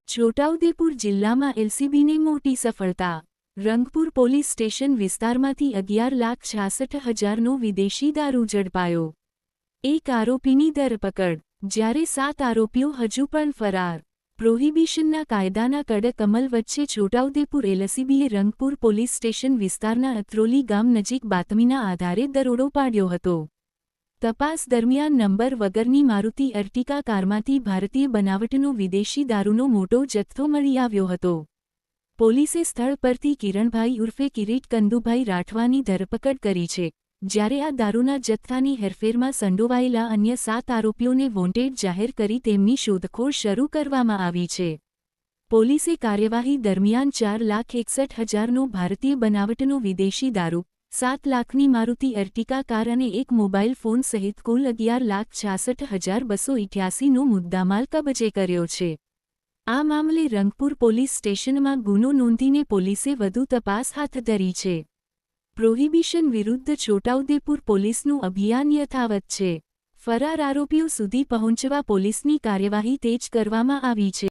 છોટાઉદેપુર જિલ્લામાં એલસીબીને મોટી સફળતા। રંગપુર પોલીસ સ્ટેશન વિસ્તારમાંથી 11,66,000નો વિદેશી દારૂ ઝડપાયો। એક આરોપીની ધરપકડ, જ્યારે 7 આરોપીઓ હજુ પણ ફરાર। પ્રોહિબિશનના કાયદાના કડક અમલ વચ્ચે છોટાઉદેપુર એલસીબીએ રંગપુર પોલીસ સ્ટેશન વિસ્તારના અત્રોલી ગામ નજીક બાતમીના આધારે દરોડો પાડ્યો હતો। તપાસ દરમિયાન નંબર વગરની મારુતિ અર્ટિકા કારમાંથી ભારતીય બનાવટનો વિદેશી દારૂનો મોટો જથ્થો મળી આવ્યો હતો। પોલીસે સ્થળ પરથી કિરણભાઈ ઉર્ફે કિરીટ કંદુભાઈ રાઠવાની ધરપકડ કરી છે, જ્યારે આ દારૂના જથ્થાની હેરફેરમાં સંડોવાયેલા અન્ય 7 આરોપીઓને વોન્ટેડ જાહેર કરી તેમની શોધખોળ શરૂ કરવામાં આવી છે। પોલીસે કાર્યવાહી દરમિયાન 4,61,000નો ભારતીય બનાવટનો વિદેશી દારૂ, 7 લાખની મારુતિ અર્ટિકા કાર અને એક મોબાઈલ ફોન સહિત કુલ 11,66,288નો મુદ્દામાલ કબજે કર્યો છે। આ મામલે રંગપુર પોલીસ સ્ટેશનમાં ગુનો નોંધીને પોલીસે વધુ તપાસ હાથ ધરી છે। પ્રોહિબિશન વિરુદ્ધ છોટાઉદેપુર પોલીસનું અભિયાન યથાવત છે। ફરાર આરોપીઓ સુધી પહોંચવા પોલીસની કાર્યવાહી તેજ કરવામાં આવી છે।